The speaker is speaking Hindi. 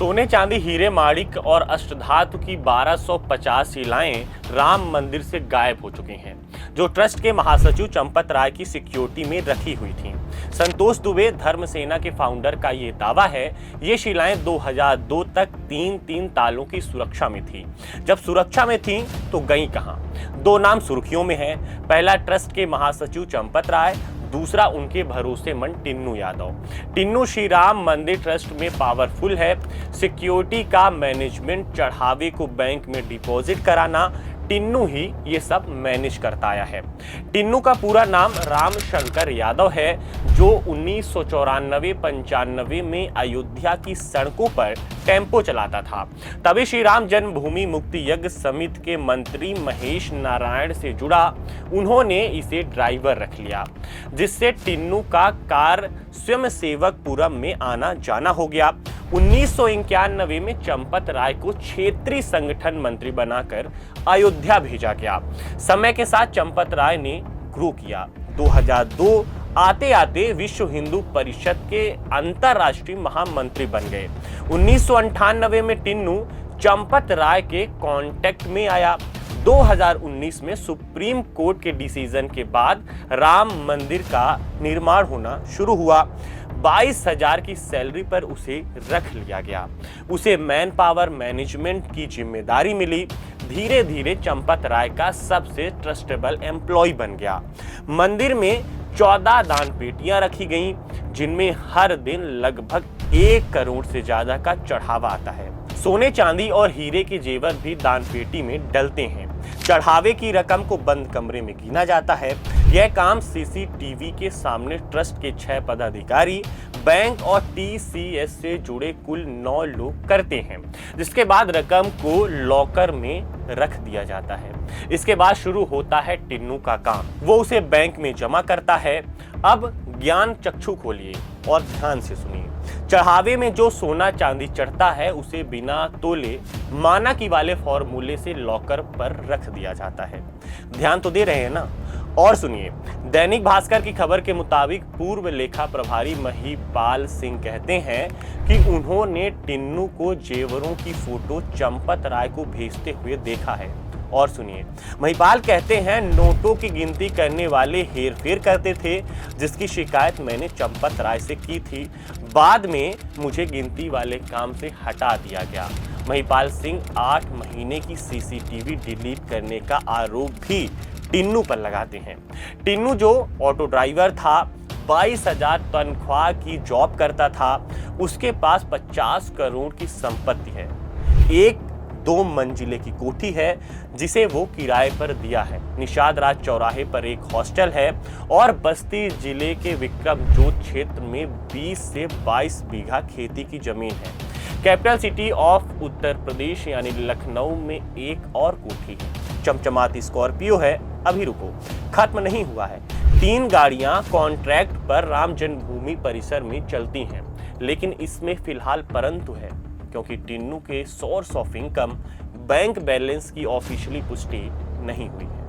सोने चांदी हीरे माणिक और अष्टधातु की 1250 शिलाएं राम मंदिर से गायब हो चुकी हैं, जो ट्रस्ट के महासचिव चंपत राय की सिक्योरिटी में रखी हुई थीं। संतोष दुबे धर्म सेना के फाउंडर का ये दावा है। ये शिलाएं 2002 तक 3-3 तालों की सुरक्षा में थी। जब सुरक्षा में थी तो गई कहां? दो नाम सुर्खियों में हैं। पहला ट्रस्ट के महासचिव चंपत राय, दूसरा उनके भरोसेमंद टिन्नू यादव। टिन्नू श्री राम मंदिर ट्रस्ट में पावरफुल है। सिक्योरिटी का मैनेजमेंट, चढ़ावे को बैंक में डिपॉजिट कराना, टिन्नू ही ये सब मैनेज करता आया है। टिन्नू का पूरा नाम राम शंकर यादव है, जो 1994-95 में अयोध्या की सड़कों पर टेम्पो चलाता था। तभी श्री राम जन्मभूमि मुक्ति यज्ञ समिति के मंत्री महेश नारायण से जुड़ा। उन्होंने इसे ड्राइवर रख लिया, जिससे टिन्नू का कार स्वयंसेवकपुरम में आना जाना हो गया। 1991 में चंपत राय को क्षेत्रीय संगठन मंत्री बनाकर अयोध्या भेजा गया। समय के साथ चंपत राय ने ग्रो किया। 2002 आते आते विश्व हिंदू परिषद के अंतरराष्ट्रीय महामंत्री बन गए। 1998 में टिन्नू चंपत राय के कांटेक्ट में आया। 2019 में सुप्रीम कोर्ट के डिसीजन के बाद राम मंदिर का निर्माण होना शुरू हुआ। 22,000 की सैलरी पर उसे रख लिया गया। उसे मैन पावर मैनेजमेंट की जिम्मेदारी मिली। धीरे धीरे चंपत राय का सबसे ट्रस्टेबल एम्प्लॉय बन गया। मंदिर में 14 दान पेटियां रखी गईं, जिनमें हर दिन लगभग 1 करोड़ से ज्यादा का चढ़ावा आता है। सोने चांदी और हीरे के जेवर भी दान पेटी में डलते हैं। चढ़ावे की रकम को बंद कमरे में गिना जाता है। यह काम सीसीटीवी के सामने ट्रस्ट के 6 पदाधिकारी, बैंक और टीसीएस से जुड़े कुल 9 लोग करते हैं, जिसके बाद रकम को लॉकर में रख दिया जाता है। इसके बाद शुरू होता है टिन्नू का काम। वो उसे बैंक में जमा करता है। अब ज्ञान चक्षु खोलिए और ध्यान से सुनिए। चढ़ावे में जो सोना चांदी चढ़ता है, उसे बिना तोले मानक वाले फॉर्मूले से लॉकर पर रख दिया जाता है। ध्यान तो दे रहे हैं ना? और सुनिए, दैनिक भास्कर की खबर के मुताबिक पूर्व लेखा प्रभारी महिपाल सिंह कहते हैं कि उन्होंने टिन्नू को जेवरों की फोटो चंपत राय को भेजते हुए देखा है। और सुनिए, महिपाल कहते हैं, नोटों की गिनती करने वाले हेरफेर करते थे, जिसकी शिकायत मैंने चंपत राय से की थी। बाद में मुझे गिनती वाले काम से हटा दिया गया। महिपाल सिंह 8 महीने की सीसीटीवी डिलीट करने का आरोप भी टिन्नू पर लगाते हैं। टिन्नू जो ऑटो ड्राइवर था, 22,000 तनख्वाह की जॉब करता था। उसके पास 50 करोड़ की संपत्ति है। 1-2 मंजिले की कोठी है, जिसे वो किराए पर दिया है। निषाद राज चौराहे पर एक हॉस्टल है और बस्ती जिले के विक्रमजोत क्षेत्र में 20 से 22 बीघा खेती की जमीन है। Capital city of Uttar Pradesh यानी लखनऊ में एक और कोठी है। चमचमाती स्कॉर्पियो है। अभी रुको, खत्म नहीं हुआ है। 3 गाड़ियां कॉन्ट्रैक्ट पर राम जन्मभूमि परिसर में चलती हैं, लेकिन इसमें फिलहाल परंतु है, क्योंकि टिन्नू के source of income bank balance की ऑफिशियली पुष्टि नहीं हुई है।